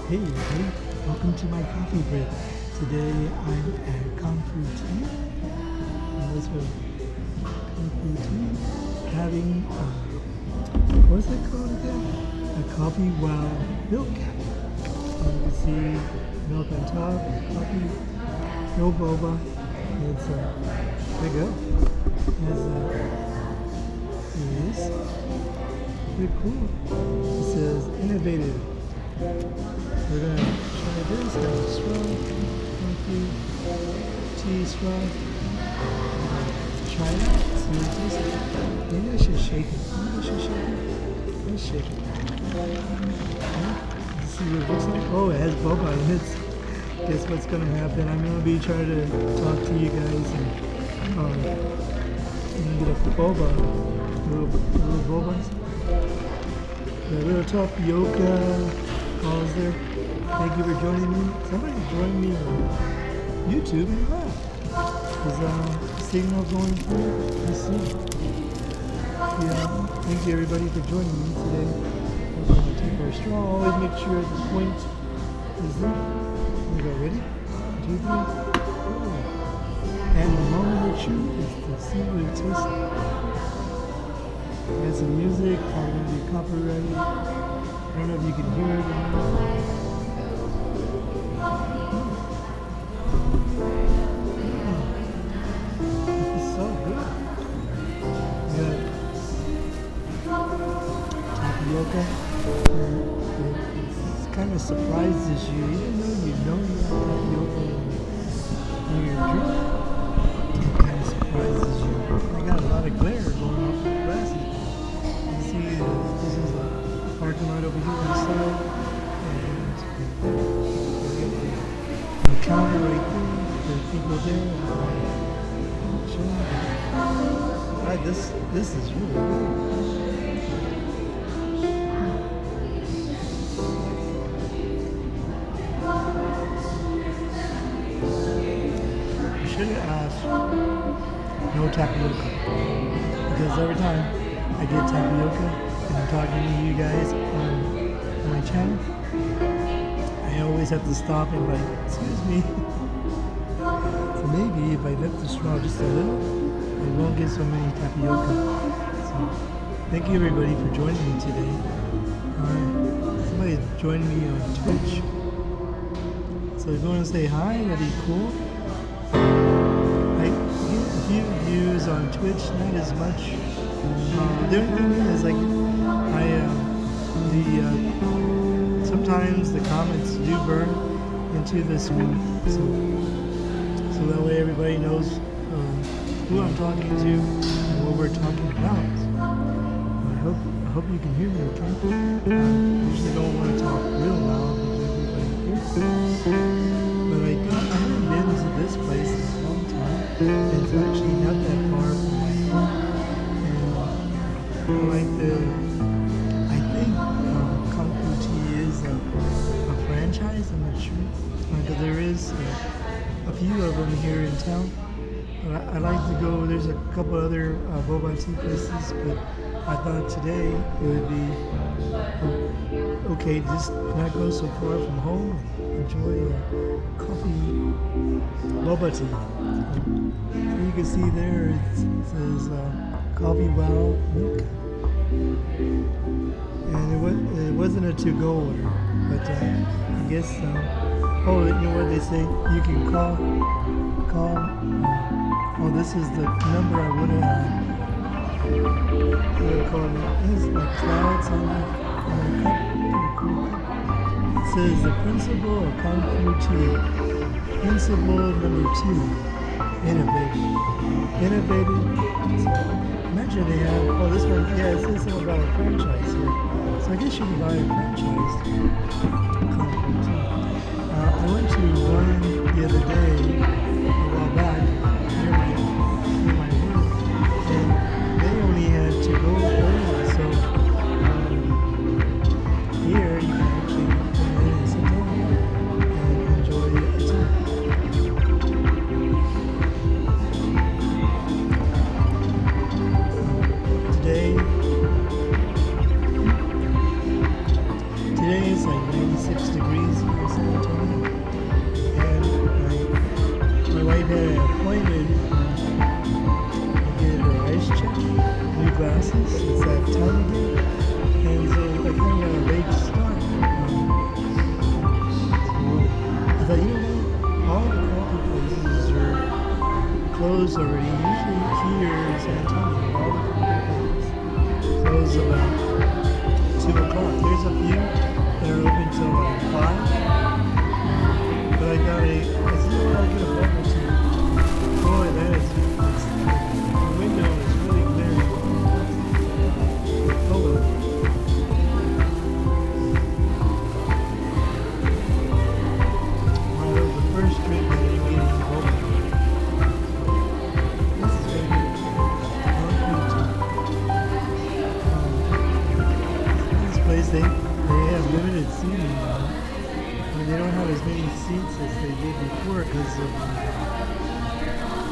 Hey everybody, welcome to my coffee break. Today I'm at Kung Fu Tea. And this was Kung Fu Tea having, what's it called again? A coffee wow milk. And you can see milk on top, coffee, no boba. It's there you go. It is pretty cool. It says innovative. We're gonna try this, have a straw, coffee, tea straw. Try it out, see what it tastes like. Maybe I should shake it. Let's shake it. Let's see what it looks like. Oh, it has boba in it. Guess what's gonna happen? I'm gonna be trying to talk to you guys and get a boba, little bobas. A little tapioca balls there. Thank you for joining me. Somebody joined me on YouTube and is the signal going through? Let's see. Yeah, thank you everybody for joining me today. We're going to take our straw. Always make sure the point is there. We go ready? 2, 3. And the moment of truth is to see what it tastes like. Got some music, probably going to be copyrighted. I don't know if you can hear it or not. This is so good. Tapioca. It kind of surprises you, even though you have tapioca in your drink. It kind of surprises you. I got a lot of glare going off the glasses. You see, this is a parking lot over here on the side, and the counter right there. There are people there. Right, this is really good. I should have asked no tapioca, because every time I get tapioca and I'm talking to you guys on my channel, I always have to stop and like, excuse me. So maybe if I lift the straw just a little, I won't get so many tapioca. So thank you everybody for joining me today. Somebody joined me on Twitch. So if you want to say hi, that'd be cool. I get a few views on Twitch, not as much. The only thing is, like, sometimes the comments do burn into the screen, so that way everybody knows who I'm talking to and what we're talking about. I hope you can hear me okay. I usually don't want to talk real loud because everybody hears. But I haven't been to this place in a long time. It's actually not that far from my home. I think Kung Fu Tea is a franchise, I'm not sure. Because there is a few of them here in town. I like to go, there's a couple other boba tea places, but I thought today it would be okay to just not go so far from home and enjoy coffee boba tea. You can see there it says coffee wow milk. And it wasn't a to-go order, but I guess, you know what they say, you can call, this is the number I would have had. Called it. It's like clouds on the cup. It says the principle of Kung Fu Tea. Principle number 2, innovative. So, imagine they have, this one, it says something about a franchise here. So I guess you can buy a franchise. I went to one the other day, a while back, near my room, and they only had to go only. So here you can actually come in and sit down and enjoy it too. Today is like 96 degrees. had an appointment to get her eyes checked, new glasses. It's that time again, and so I kind of got a late start. I thought, you know what? All the coffee places are closed already. Usually here in San Antonio, all the coffee places close about 2 o'clock. There's a few that are open till like 5. But I see what I could have bought to. Boy, the window is really glaring. Oh well. That was the first drink that I gave me coffee. This is very good. This place, they have limited seating now. They don't have as many seats as they did before because of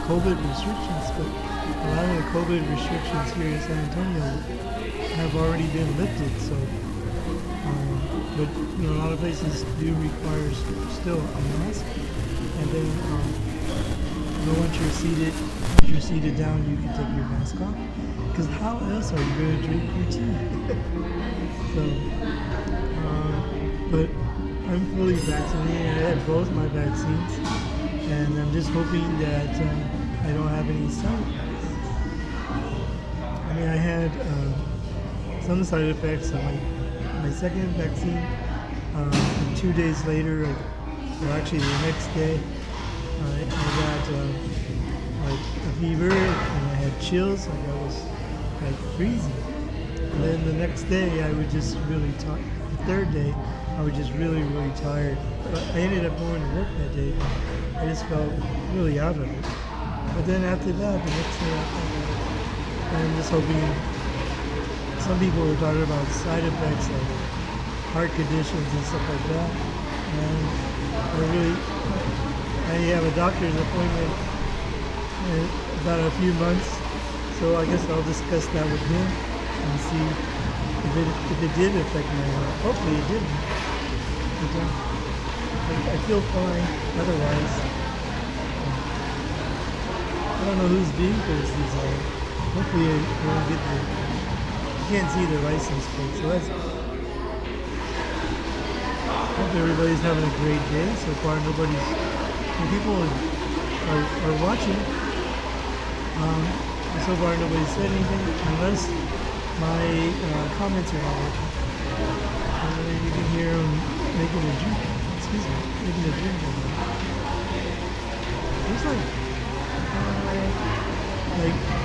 COVID restrictions, but a lot of the COVID restrictions here in San Antonio have already been lifted. So, but you know, a lot of places do require still a mask, and then once you're seated down, you can take your mask off. Because how else are you going to drink your tea? So, but I'm fully vaccinated. I had both my vaccines, and I'm just hoping that I don't have any side effects. I mean, I had some side effects on my second vaccine. 2 days later, actually the next day, I got like a fever, and I had chills. Like I was like freezing. And then the next day, I was just really tired. The third day, I was just really, really tired. But I ended up going to work that day. I just felt really out of it. But then after that, the next day, I'm just hoping. Some people were talking about side effects like heart conditions and stuff like that. And I have a doctor's appointment in about a few months. So I guess I'll discuss that with him and see if it did affect my health. Hopefully it didn't. I feel fine otherwise. I don't know whose vehicles these are. Hopefully I won't get you can't see the license plate, so that's hope everybody's having a great day. So far people are watching. So far nobody said anything unless my comments are not working. You can hear them making a drink. Making a drink over there. There's like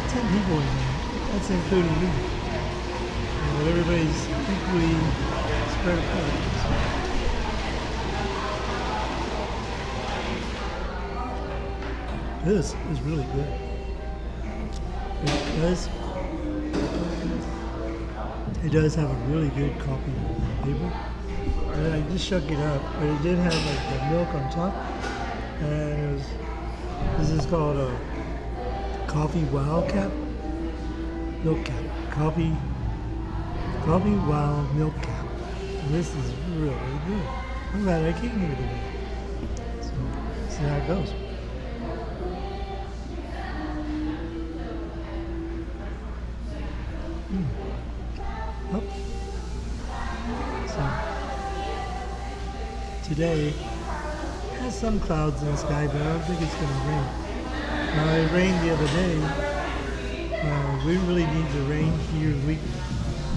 10 people in there. That's including me. But everybody's equally spread apart. This is really good. It does have a really good coffee flavor. And I just shook it up, but it did have like the milk on top. And this is called a coffee wow cap. Milk cap. Coffee wow milk cap. And this is really good. I'm glad I came here today. So, see how it goes. Oh. So, today has some clouds in the sky, but I don't think it's going to rain. It rained the other day. We really need the rain here.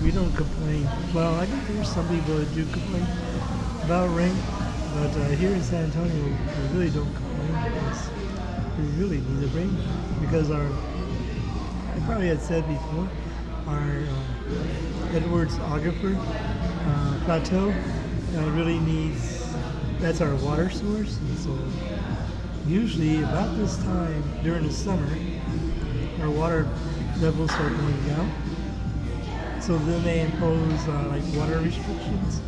We don't complain. Well, I think there's some people that do complain about rain, but here in San Antonio, we really don't complain because we really need the rain. Because I probably had said before, our Edwards Aquifer plateau really needs, that's our water source. And so usually about this time during the summer, our water levels start going down. So then they impose like water restrictions.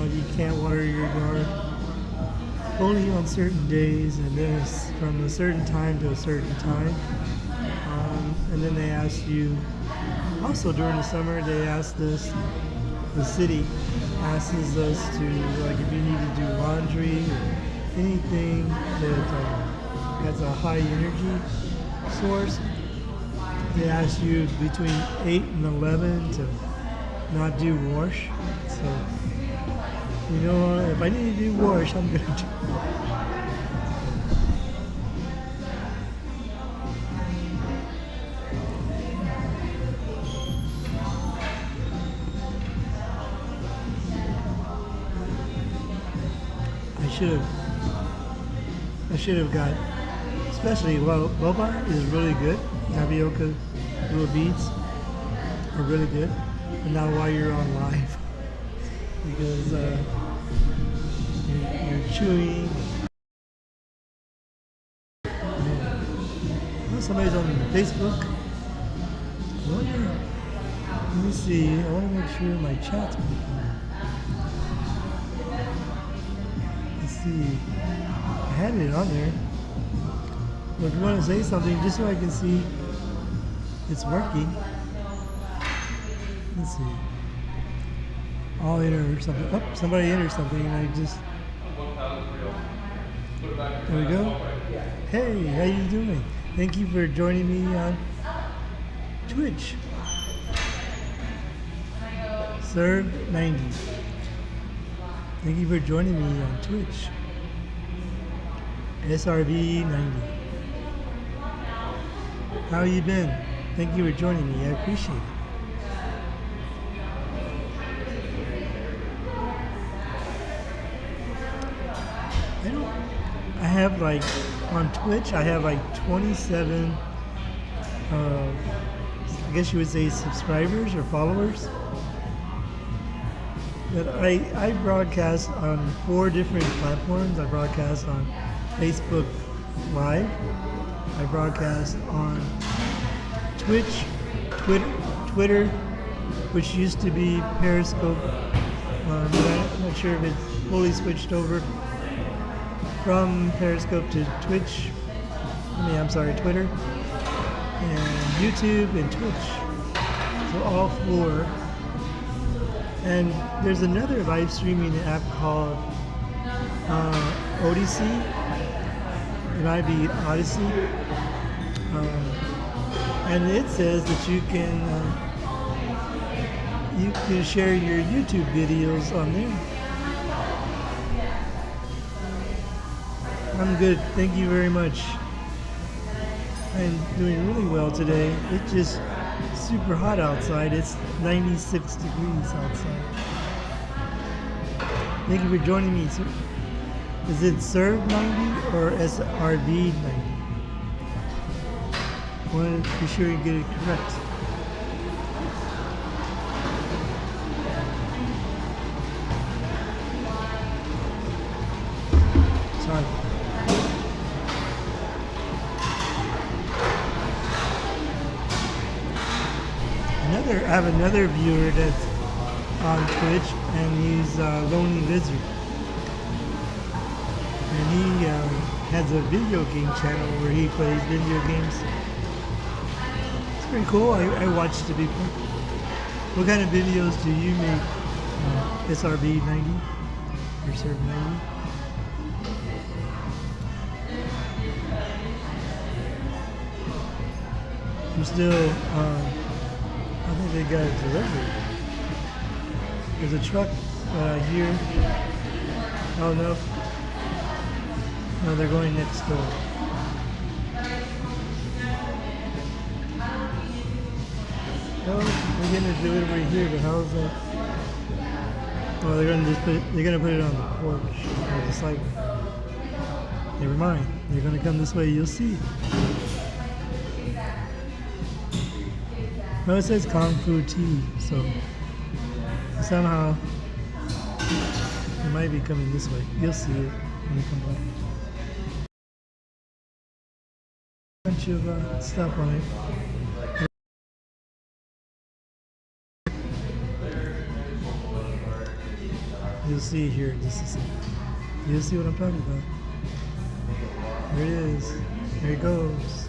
You can't water your yard only on certain days, and then it's from a certain time to a certain time. And then they ask you, also during the summer, they asked us, the city asks us to, like if you need to do laundry or anything that that's a high energy source. They ask you between 8 and 11 to not do wash. So, you know, if I need to do wash, I'm going to do. I should have got, especially boba is really good. Tapioca little beads are really good. But not while you're on live, because you're chewing. Oh, somebody's on Facebook. I wonder. Let me see. I want to make sure my chat's working. See, I had it on there. But if you want to say something, just so I can see it's working. Let's see. I'll enter something. Oh, somebody entered something, and I just. There we go. Hey, how you doing? Thank you for joining me on Twitch. Serve 90. Thank you for joining me on Twitch. SRV 90. How you been? Thank you for joining me. I appreciate it. I have like, on Twitch, I have like 27, I guess you would say subscribers or followers. But I broadcast on 4 different platforms. I broadcast on Facebook Live. I broadcast on Twitch, Twitter, which used to be Periscope. But I'm not sure if it's fully switched over from Periscope to Twitch. Twitter and YouTube and Twitch. So all 4. And there's another live streaming app called Odyssey. It might be Odyssey. And it says that you can share your YouTube videos on there. I'm good. Thank you very much. I'm doing really well today. It's just super hot outside. It's 96 degrees outside. Thank you for joining me. Is it Serve 90 or SRV 90? I want to be sure you get it correct. Sorry. I have another viewer that's on Twitch, and he's Lonely Lizard, and he has a video game channel where he plays video games. It's pretty cool. I watched it before. What kind of videos do you make? SRB 90 or Serve 90? I'm still. I think they got it delivered. There's a truck here. Oh no. No, they're going next door. Oh, they're getting a delivery here, but how is that? Oh, they're gonna put it on the porch or the sidewalk. Never mind. They're gonna come this way. You'll see. No, it says Kung Fu Tea, so somehow it might be coming this way. You'll see it when you come back. Bunch of stuff on it. You'll see it here in just a second. You'll see what I'm talking about. There it is. There it goes.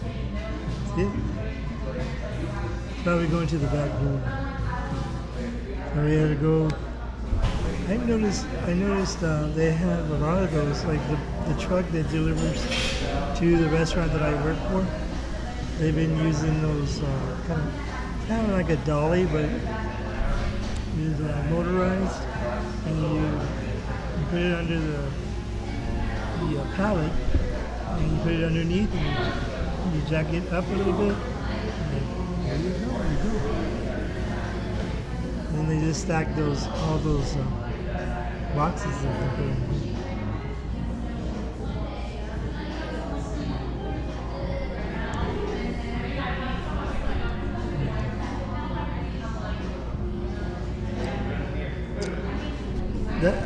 See it? Probably going to the back door. So we had to go. I noticed they have a lot of those, like the truck that delivers to the restaurant that I work for. They've been using those kind of like a dolly, but is motorized, and you put it under the pallet, and you put it underneath, and you jack it up a little bit. And there you go. And then they just stack all those boxes that they put in.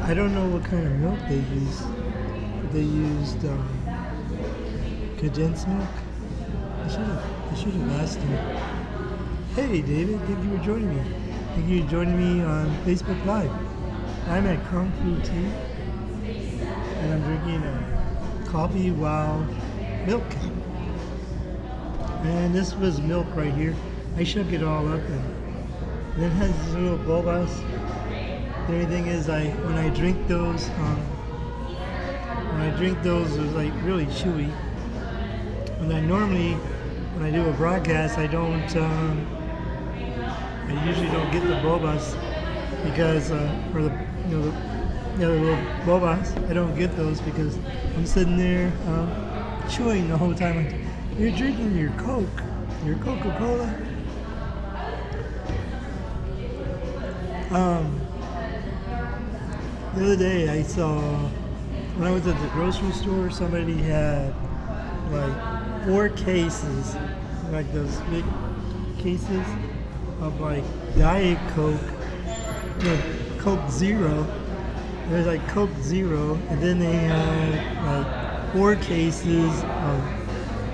I don't know what kind of milk they use. They used condensed milk. I should have asked him. Hey David, thank you for joining me. Thank you for joining me on Facebook Live. I'm at Kung Fu Tea, and I'm drinking a coffee wow milk. And this was milk right here. I shook it all up, and it has this little bubbles. The only thing is, when I drink those, it's like really chewy. When I do a broadcast, I usually don't get the bobas because, or the little bobas. I don't get those because I'm sitting there chewing the whole time. You're drinking your Coke, your Coca-Cola. The other day I saw, when I was at the grocery store, somebody had like 4 cases, like those big cases of like Diet Coke, Coke Zero. There's like Coke Zero, and then they had like 4 cases of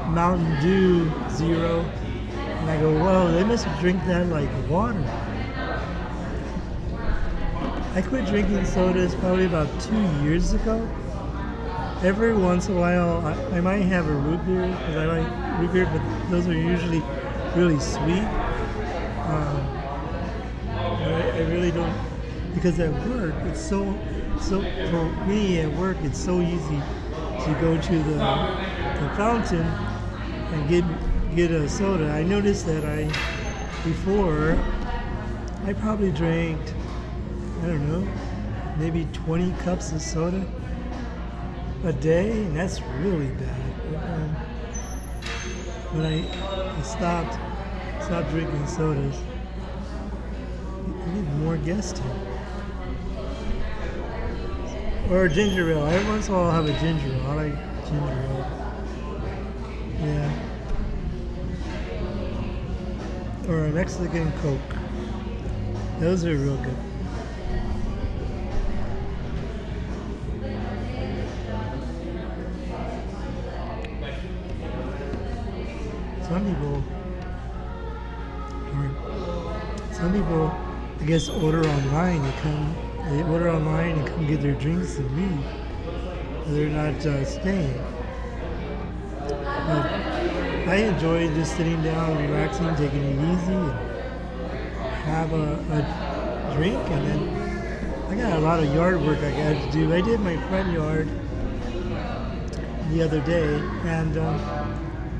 Mountain Dew Zero. And I go, whoa, they must drink that like water. I quit drinking sodas probably about 2 years ago. Every once in a while, I might have a root beer, because I like root beer, but those are usually really sweet. I really don't, because at work, it's so for me at work, it's so easy to go to the fountain and get a soda. I noticed that before, I probably drank, I don't know, maybe 20 cups of soda a day, and that's really bad. When I stopped drinking sodas, I need more guests here. Or ginger ale. Every once in a while I'll have a ginger ale. I like ginger ale. Yeah. Or a Mexican Coke. Those are real good. Some people, I guess, order online. They order online and come get their drinks and leave. They're not staying. But I enjoy just sitting down, relaxing, taking it easy, and have a drink. And then I got a lot of yard work I got to do. I did my front yard the other day, and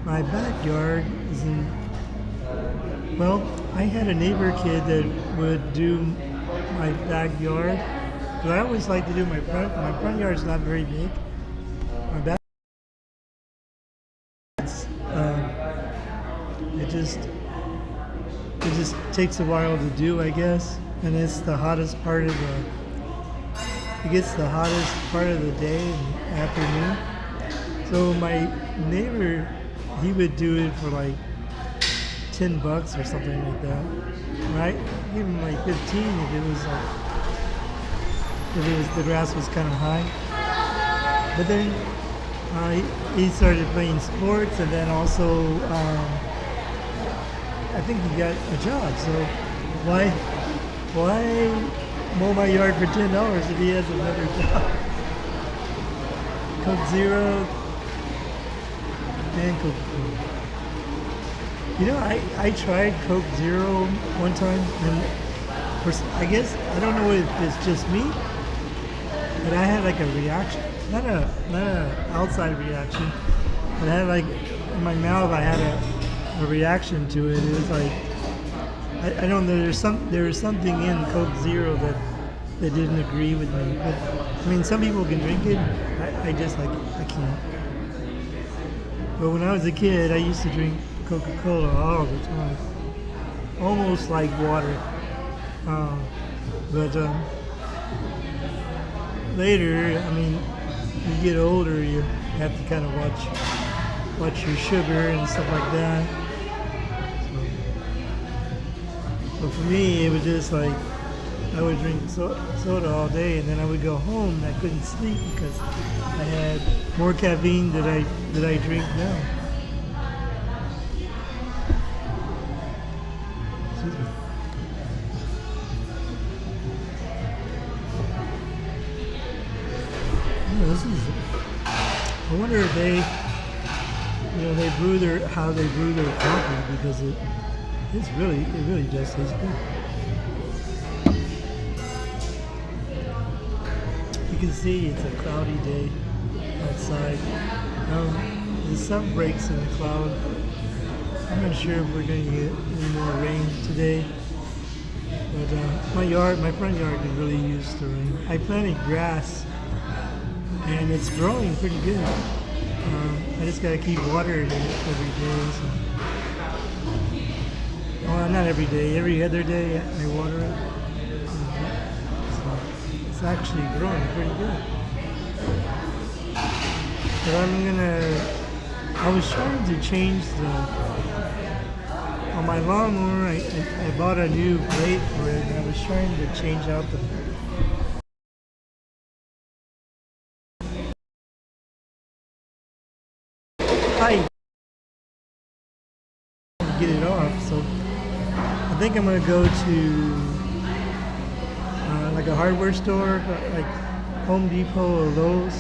my backyard is in, well, I had a neighbor kid that would do my backyard, but I always like to do my front yard is not very big. My back, it just takes a while to do, I guess, and it's the hottest part of it gets the hottest part of the day in the afternoon. So my neighbor, he would do it for like $10 or something like that. Right? Give him like 15 if the grass was kind of high. But then he started playing sports, and then also I think he got a job. So why mow my yard for $10 if he has another job? Coke Zero and Coca-Cola. You know, I tried Coke Zero one time, and I guess, I don't know if it's just me, but I had like a reaction. Not a outside reaction, It had like in my mouth. I had a reaction to it. It was like I don't know. There's something in Coke Zero that didn't agree with me. But I mean, some people can drink it. I just like I can't. But when I was a kid, I used to drink Coca-Cola all the time, almost like water. But later, I mean, you get older, you have to kind of watch your sugar and stuff like that. But for me, it was just like I would drink soda all day, and then I would go home and I couldn't sleep because I had more caffeine than I drink now. Excuse me. Yeah, this is. I wonder if they how they brew their coffee, because it really just tastes good. You can see it's a cloudy day outside. The sun breaks in the cloud. I'm not sure if we're going to get any more rain today. But my front yard could really use the rain. I planted grass, and it's growing pretty good. I just got to keep watering it every day. So. Well, not every day. Every other day I water it. It's actually growing pretty good. But I was trying to change on my lawnmower, I bought a new blade for it, and I was trying to change out the height to get it off. So I think I'm going to go to like a hardware store, like Home Depot or Lowe's.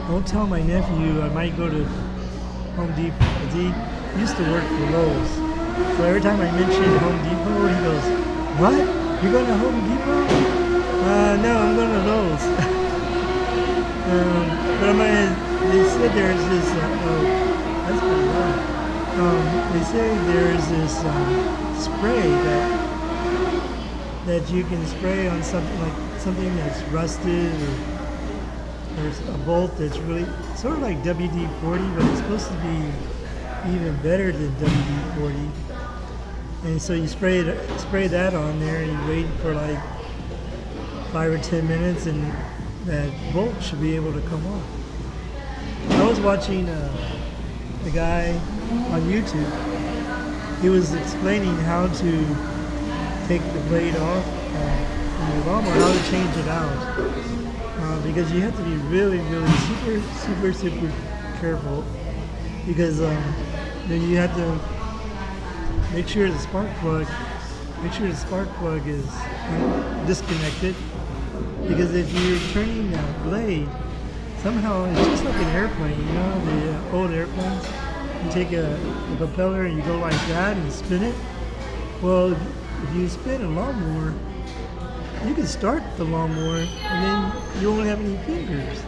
Don't tell my nephew I might go to Home Depot, because he used to work for Lowe's. So every time I mention Home Depot, he goes, "What? You're going to Home Depot?" No, I'm going to Lowe's. But they said there's this, that's pretty loud. They say there's this spray that you can spray on something that's rusted, or there's a bolt that's really sort of like WD-40, but it's supposed to be even better than WD-40. And so you spray that on there, and you wait for like 5 or 10 minutes, and that bolt should be able to come off. I was watching the guy on YouTube. He was explaining how to take the blade off from your lawnmower, how to change it out. Because you have to be really, really super careful, because then you have to make sure the spark plug is disconnected, because if you're turning that blade, somehow it's just like an airplane, the old airplanes. You take a propeller and you go like that and spin it. Well, if you spin a lawnmower, you can start the lawnmower and then you won't have any fingers.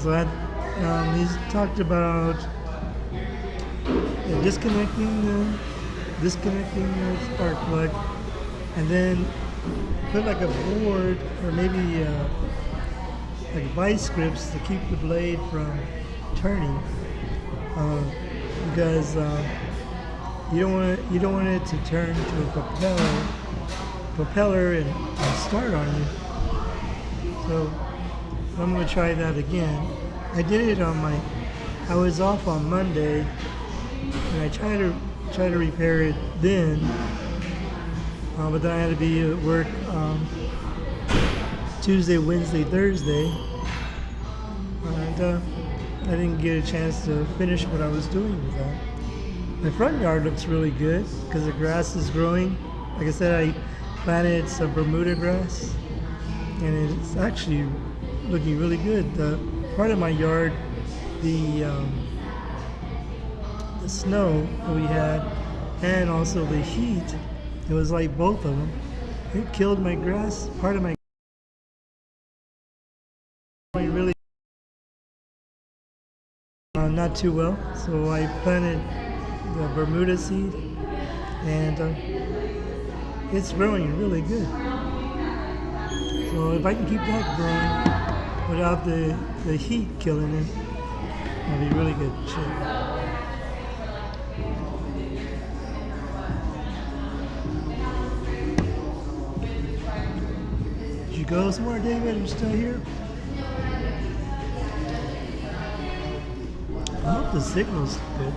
So he's talked about disconnecting the spark plug, and then put like a board, or maybe like vice grips to keep the blade from turning, because you don't want it to turn to a propeller and start on you. So I'm going to try that again. I did it I was off on Monday, and I tried to repair it then, but then I had to be at work Tuesday, Wednesday, Thursday, and I didn't get a chance to finish what I was doing with that. My front yard looks really good because the grass is growing. Like I said, I planted some Bermuda grass, and it's actually looking really good. The part of my yard, the snow that we had, and also the heat, it was like both of them. It killed my grass. Part of my really not too well. So I planted the Bermuda seed, and it's growing really good. So if I can keep that growing without the heat killing it, I'll be really good shape. Did you go somewhere, David? Are you still here? I hope the signal's good,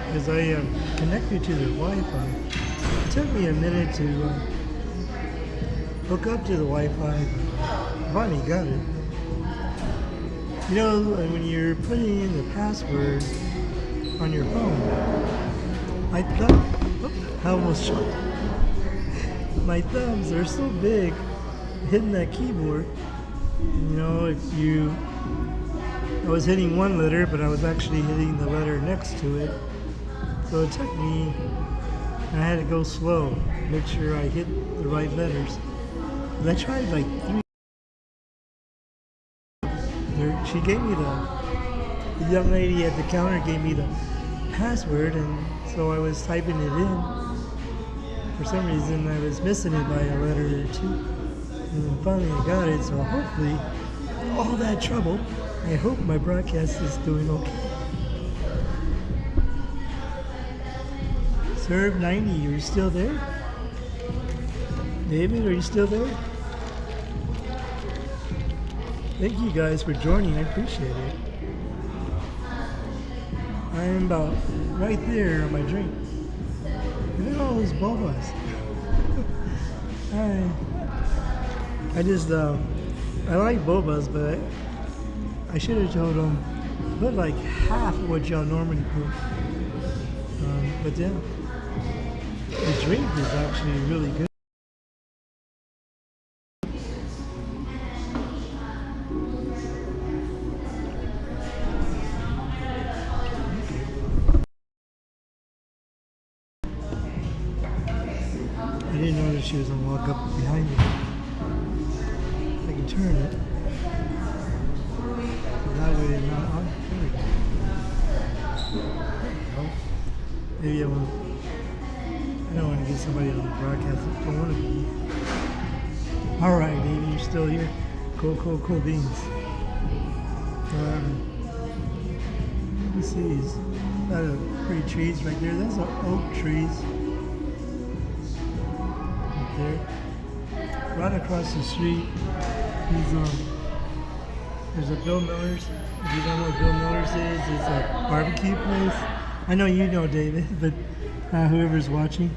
because I connected to the Wi-Fi. It took me a minute to hook up to the Wi-Fi. I finally got it. You know, when you're putting in the password on your phone, I thought, I almost shot. My thumbs are so big hitting that keyboard. You know, I was hitting one letter, but I was actually hitting the letter next to it. So it took me, and I had to go slow, make sure I hit the right letters. But I tried like 3. She gave me the young lady at the counter gave me the password, and so I was typing it in. For some reason, I was missing it by a letter or two. And then finally I got it, so hopefully, all that trouble, I hope my broadcast is doing okay. Serve 90, are you still there? David, are you still there? Thank you guys for joining, I appreciate it. I am about right there on my drink. Look at all those bobas. I like bobas, but I should have told them put like half of what y'all normally put. But yeah, the drink is actually really good. I didn't notice she was gonna walk up behind me. I can turn it. So that way they're not on. There we go. Maybe I won't. I don't want to get somebody on the broadcast that don't want to be. Alright, Davey, you're still here. Cool beans. Let me see. There's a lot of pretty trees right there. There's oak trees. There. Right across the street there's a Bill Miller's. If you don't know what Bill Miller's is, it's a barbecue place. I know you know, David, but whoever's watching.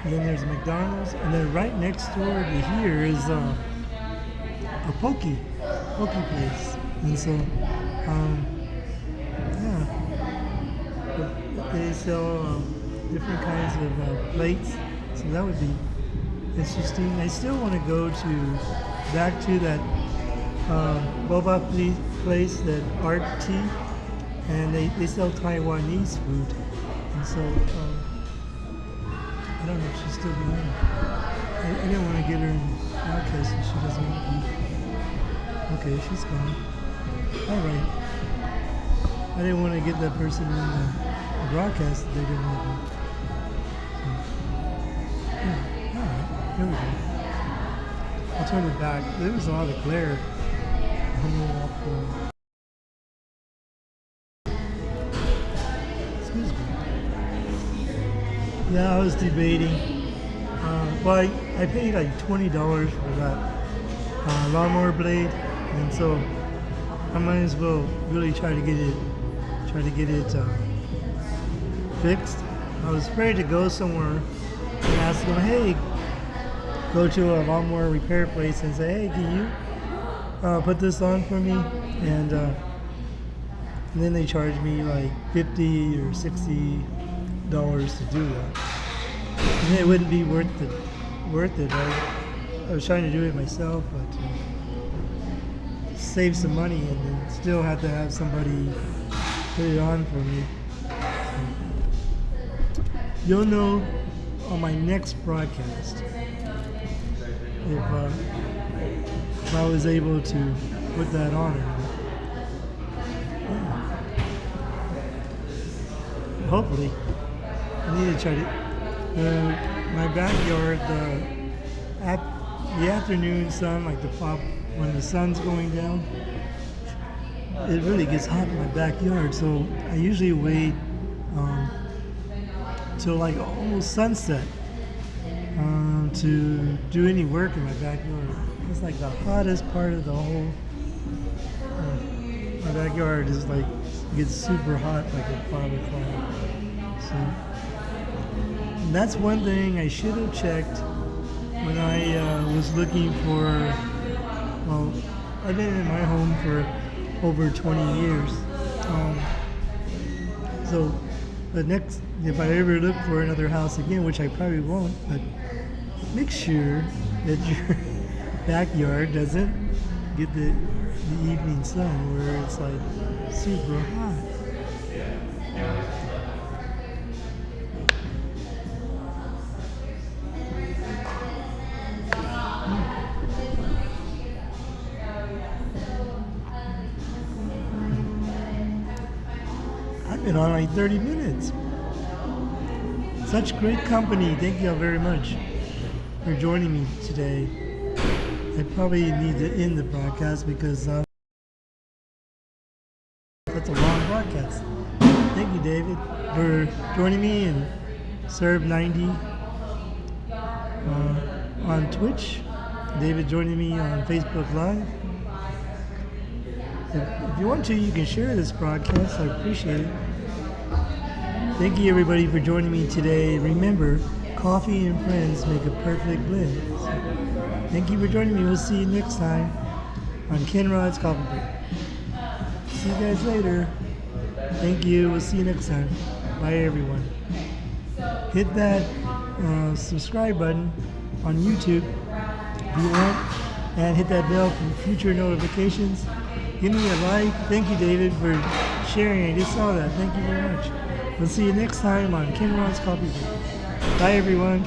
And then there's a McDonald's, and then right next door to here is a poke place. And so they sell different kinds of plates, so that would be interesting. I still want to go back to that boba place, that Art Tea, and they sell Taiwanese food. And so I don't know if she's still behind me. I didn't want to get her in the podcast so she doesn't want to be. Okay, she's gone. Alright. I didn't want to get that person in the broadcast that they didn't want to be. Yeah. Alright, here we go. I'll turn it back. There was a lot of glare. Excuse me. Yeah, I was debating. Well, I paid like $20 for that lawnmower blade, and so I might as well really try to get it fixed. I was afraid to go somewhere and ask them, hey, go to a lawnmower repair place and say, hey, can you put this on for me? And then they charge me like $50 or $60 to do that. And it wouldn't be worth it. I was trying to do it myself, but save some money and then still have to have somebody put it on for me. You'll know on my next broadcast if I was able to put that on or not. Yeah. hopefully. I need to try to. My backyard, the afternoon sun, like the pop, when the sun's going down, it really gets hot in my backyard. So I usually wait till like almost sunset to do any work in my backyard. It's like the hottest part of the whole. My backyard is like gets super hot like at 5 o'clock. So and that's one thing I should have checked when I was looking for. Well, I've been in my home for over 20 years. So the next, if I ever look for another house again, which I probably won't, but make sure that your backyard doesn't get the evening sun where it's like super hot. I've been on like 30 minutes. Such great company. Thank you all very much for joining me today. I probably need to end the broadcast because that's a long broadcast. Thank you, David, for joining me, and Serve90 on Twitch. David joining me on Facebook Live. If you want to, you can share this broadcast. I appreciate it. Thank you, everybody, for joining me today. Remember, coffee and friends make a perfect blend. So, thank you for joining me. We'll see you next time on Kenrod's Coffee Break. See you guys later. Thank you. We'll see you next time. Bye, everyone. Hit that subscribe button on YouTube if you want, and hit that bell for future notifications. Give me a like. Thank you, David, for sharing. I just saw that. Thank you very much. We'll see you next time on kenrod's Coffee Break. Bye, everyone.